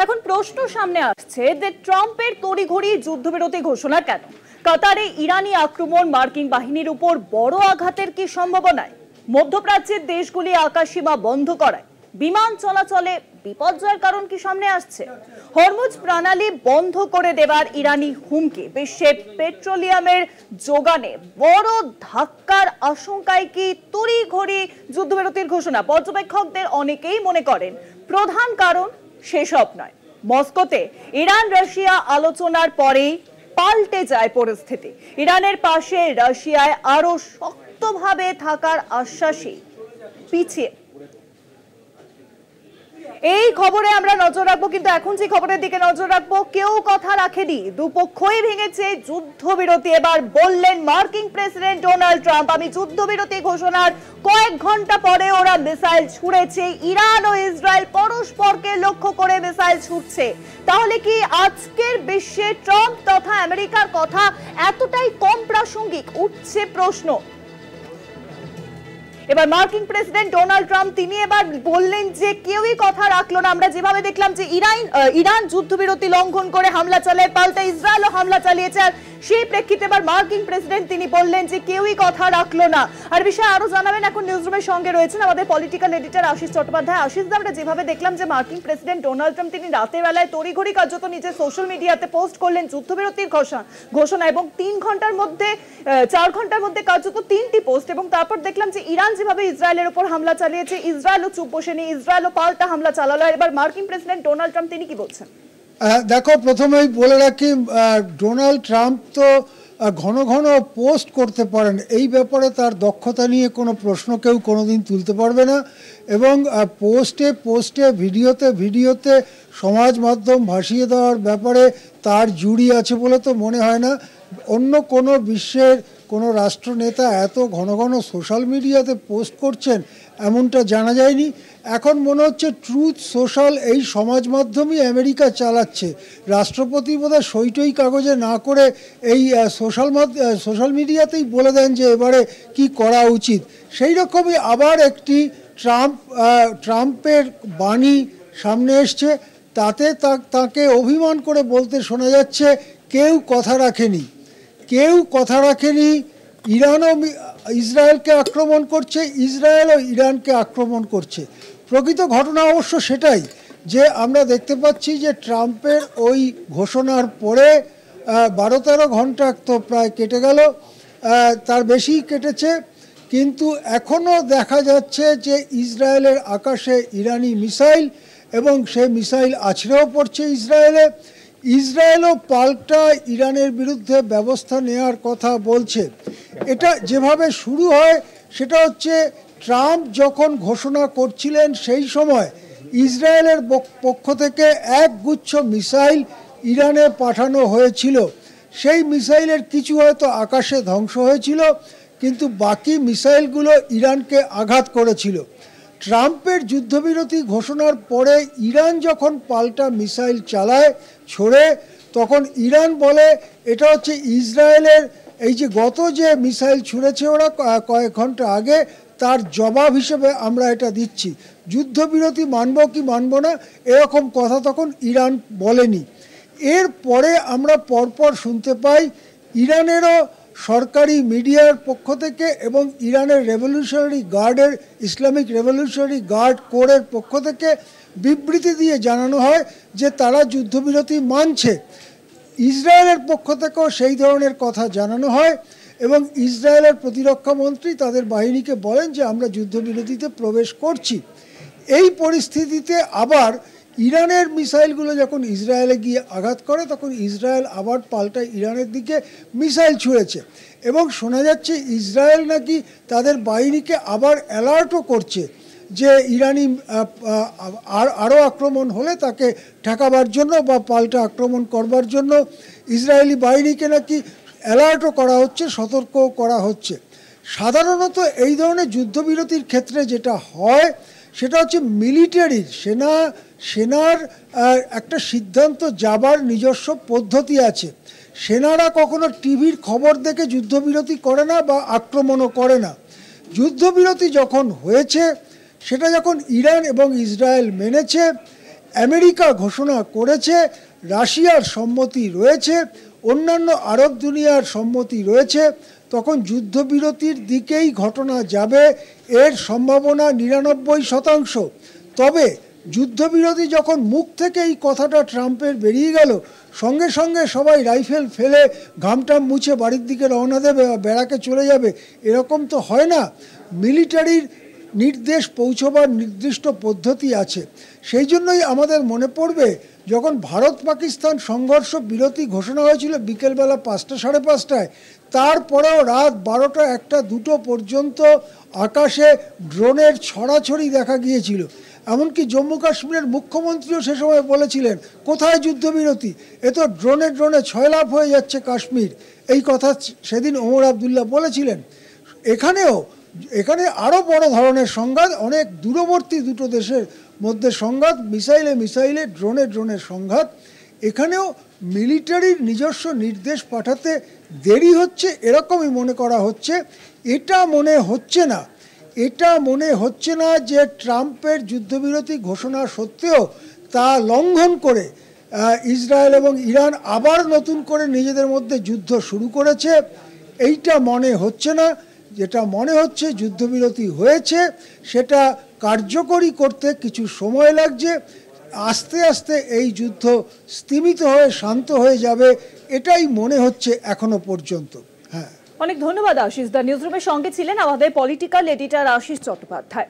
এখন প্রশ্ন সামনে আসছে যে ট্রাম্পের তড়িঘড়ি যুদ্ধবিরতি ঘোষণা কেন? কাতারে ইরানি আক্রমণ মার্কিন বাহিনীর উপর বড় আঘাতের কি সম্ভাবনায়? মধ্যপ্রাচ্যের দেশগুলি আকাশসীমা বন্ধ করায় বিমান চলাচলে বিপর্যয়ের কারণ কি সামনে আসছে? হরমুজ প্রণালী বন্ধ করে দেবার ইরানি হুমকি বিশ্বে পেট্রোলিয়ামের যোগানে বড় ধাক্কার আশঙ্কায় কি তড়িঘড়ি যুদ্ধবিরতির ঘোষণা? পর্যবেক্ষকদের অনেকেই মনে করেন প্রধান কারণ সেসব নয়, মস্কোতে ইরান রাশিয়া আলোচনার পরেই পাল্টে যায় পরিস্থিতি। ইরানের পাশে রাশিয়ায় আরো শক্তভাবে থাকার আশ্বাসে পিছিয়ে। এই খবরে আমরা নজর রাখবো, কিন্তু এখন যে খবরের দিকে নজর রাখবো, কেউ কথা রাখেনি, দুপক্ষই ভেঙেছে যুদ্ধবিরতি। এবার বললেন মার্কিন প্রেসিডেন্ট ডোনাল্ড ট্রাম্প, আমি যুদ্ধবিরতি ঘোষণার কয়েক ঘন্টা পরে ওরা মিসাইল ছুড়েছে। ইরান ও ইসরায়েল পরস্পরকে লক্ষ্য করে মিসাইল ছুটছে। তাহলে কি আজকের বিশ্বে ট্রাম্প তথা আমেরিকার কথা এতটাই কম প্রাসঙ্গিক? উঠছে প্রশ্ন। এবার মার্কিন প্রেসিডেন্ট ডোনাল্ড ট্রাম্প তিনি এবার বললেন যে কেউই কথা রাখলো না। আমরা যেভাবে দেখলাম যে ইরান যুদ্ধবিরতি লঙ্ঘন করে হামলা চালায়, পাল্টা ইসরায়েলও হামলা চালিয়েছে, আর সেই প্রেক্ষিতে এবার মার্কিন প্রেসিডেন্ট তিনি বললেন যে কেউই কথা রাখলো না। আর বিষয়ে আরো জানাবেন এখন নিউজরুমের সঙ্গে রয়েছেন আমাদের পলিটিক্যাল এডিটর আশিস চট্টোপাধ্যায়। আশিস, আমরা যেভাবে দেখলাম যে মার্কিন প্রেসিডেন্ট ডোনাল্ড ট্রাম্প তিনি রাতের বেলায় তড়িঘড়ি কার্যত নিজের সোশ্যাল মিডিয়াতে পোস্ট করলেন যুদ্ধবিরতির ঘোষণা, এবং 4 ঘন্টার মধ্যে কার্যত 3টি পোস্ট, এবং তারপর দেখলাম যে ইরান যেভাবে ইসরায়েলের উপর হামলা চালিয়েছে, ইসরায়েলও চুপ বসেনি, ইসরায়েলও পাল্টা হামলা চালালো। এবার মার্কিন প্রেসিডেন্ট ডোনাল্ড ট্রাম্প তিনি কি বলছেন? দেখো, প্রথমেই বলে রাখি, ডোনাল্ড ট্রাম্প তো ঘন ঘন পোস্ট করতে পারেন, এই ব্যাপারে তার দক্ষতা নিয়ে কোনো প্রশ্ন কেউ কোনোদিন তুলতে পারবে না। এবং পোস্টে ভিডিওতে সমাজ মাধ্যম ভাসিয়ে দেওয়ার ব্যাপারে তার জুড়ি আছে বলে তো মনে হয় না। অন্য কোনো বিশ্বের কোনো রাষ্ট্রনেতা এত ঘন ঘন সোশ্যাল মিডিয়াতে পোস্ট করছেন এমনটা জানা যায়নি। এখন মনে হচ্ছে ট্রুথ সোশ্যাল এই সমাজ মাধ্যমই আমেরিকা চালাচ্ছে। রাষ্ট্রপতি বোধহয় সইটই কাগজে না করে এই সোশ্যাল মিডিয়াতেই বলে দেন যে এবারে কি করা উচিত। সেই রকমই আবার একটি ট্রাম্পের বাণী সামনে এসছে, তাতে তাকে অভিমান করে বলতে শোনা যাচ্ছে কেউ কথা রাখেনি। ইরানও ইসরায়েলকে আক্রমণ করছে, ইসরায়েলও ইরানকে আক্রমণ করছে। প্রকৃত ঘটনা অবশ্য সেটাই, যে আমরা দেখতে পাচ্ছি যে ট্রাম্পের ওই ঘোষণার পরে 12-13 ঘন্টা তো প্রায় কেটে গেল, তার বেশি কেটেছে, কিন্তু এখনও দেখা যাচ্ছে যে ইসরায়েলের আকাশে ইরানি মিসাইল, এবং সেই মিসাইল আছড়েও পড়ছে ইসরায়েলও পাল্টা ইরানের বিরুদ্ধে ব্যবস্থা নেওয়ার কথা বলছে। এটা যেভাবে শুরু হয় সেটা হচ্ছে, ট্রাম্প যখন ঘোষণা করছিলেন সেই সময় ইসরায়েলের পক্ষ থেকে একগুচ্ছ মিসাইল ইরানে পাঠানো হয়েছিল। সেই মিসাইলের কিছু হয়তো আকাশে ধ্বংস হয়েছিল, কিন্তু বাকি মিসাইলগুলো ইরানকে আঘাত করেছিল। ট্রাম্পের যুদ্ধবিরতি ঘোষণার পরে ইরান যখন পাল্টা মিসাইল ছোড়ে, তখন ইরান বলে এটা হচ্ছে ইসরায়েলের এই যে গত যে মিসাইল ছুঁড়েছে ওরা কয়েক ঘন্টা আগে, তার জবাব হিসেবে আমরা এটা দিচ্ছি। যুদ্ধবিরতি মানব কি মানব না এরকম কথা তখন ইরান বলেনি। এরপরে আমরা পরপর শুনতে পাই ইরানেরও সরকারি মিডিয়ার পক্ষ থেকে এবং ইরানের ইসলামিক রেভলিউশনারি গার্ড কোরের পক্ষ থেকে বিবৃতি দিয়ে জানানো হয় যে তারা যুদ্ধবিরতি মানছে। ইসরায়েলের পক্ষ থেকেও সেই ধরনের কথা জানানো হয়, এবং ইসরায়েলের প্রতিরক্ষা মন্ত্রী তাদের বাহিনীকে বলেন যে আমরা যুদ্ধবিরতিতে প্রবেশ করছি। এই পরিস্থিতিতে আবার ইরানের মিসাইলগুলো যখন ইসরায়েলে গিয়ে আঘাত করে, তখন ইসরায়েল আবার পাল্টা ইরানের দিকে মিসাইল ছুঁড়েছে, এবং শোনা যাচ্ছে ইসরায়েল নাকি তাদের বাহিনীকে আবার অ্যালার্টও করছে যে ইরানি আরও আক্রমণ হলে তাকে ঠেকাবার জন্য বা পাল্টা আক্রমণ করবার জন্য ইসরায়েলি বাহিনীকে নাকি অ্যালার্টও করা হচ্ছে, সতর্কও করা হচ্ছে। সাধারণত এই ধরনের যুদ্ধবিরতির ক্ষেত্রে যেটা হয় সেটা হচ্ছে মিলিটারির সেনার একটা সিদ্ধান্ত যাবার নিজস্ব পদ্ধতি আছে। সেনারা কখনো টিভির খবর দেখে যুদ্ধবিরতি করে না বা আক্রমণও করে না। যুদ্ধবিরতি যখন হয়েছে, সেটা যখন ইরান এবং ইসরায়েল মেনেছে, আমেরিকা ঘোষণা করেছে, রাশিয়ার সম্মতি রয়েছে, অন্যান্য আরব দুনিয়ার সম্মতি রয়েছে, তখন যুদ্ধবিরতির দিকেই ঘটনা যাবে, এর সম্ভাবনা 99%। তবে যুদ্ধবিরতি যখন মুখ থেকে এই কথাটা ট্রাম্পের বেরিয়ে গেল, সঙ্গে সঙ্গে সবাই রাইফেল ফেলে ঘামটাম মুছে বাড়ির দিকে রওনা দেবে বা ব্যারাকে চলে যাবে, এরকম তো হয় না। মিলিটারির নির্দেশ পৌঁছবার নির্দিষ্ট পদ্ধতি আছে। সেই জন্যই আমাদের মনে পড়বে যখন ভারত পাকিস্তান সংঘর্ষ বিরতি ঘোষণা হয়েছিল বিকেলবেলা 5টা সাড়ে 5টায়, তারপরেও রাত 12টা 1টা 2টো পর্যন্ত আকাশে ড্রোনের ছড়াছড়ি দেখা গিয়েছিল। এমনকি জম্মু কাশ্মীরের মুখ্যমন্ত্রীও সে সময় বলেছিলেন, কোথায় যুদ্ধবিরতি, এ তো ড্রোনে ছয়লাভ হয়ে যাচ্ছে কাশ্মীর। এই কথা সেদিন ওমর আবদুল্লাহ বলেছিলেন। এখানে আরও বড় ধরনের সংঘাত, অনেক দূরবর্তী দুটো দেশের মধ্যে সংঘাত, মিসাইলে ড্রোনের সংঘাত। এখানেও মিলিটারির নিজস্ব নির্দেশ পাঠাতে দেরি হচ্ছে এরকমই মনে করা হচ্ছে। এটা মনে হচ্ছে না যে ট্রাম্পের যুদ্ধবিরতি ঘোষণা সত্ত্বেও তা লঙ্ঘন করে ইসরায়েল এবং ইরান আবার নতুন করে নিজেদের মধ্যে যুদ্ধ শুরু করেছে, এইটা মনে হচ্ছে না। যেটা মনে হচ্ছে যুদ্ধবিরতি হয়েছে, সেটা কার্যকরী করতে কিছু সময় লাগছে, আস্তে আস্তে এই যুদ্ধ স্তিমিত হয়ে শান্ত হয়ে যাবে, এটাই মনে হচ্ছে এখনো পর্যন্ত। হ্যাঁ, অনেক ধন্যবাদ আশিস। দ্য নিউজরুমের সঙ্গে ছিলেন আমাদের পলিটিক্যাল এডিটর আশিস চট্টোপাধ্যায়।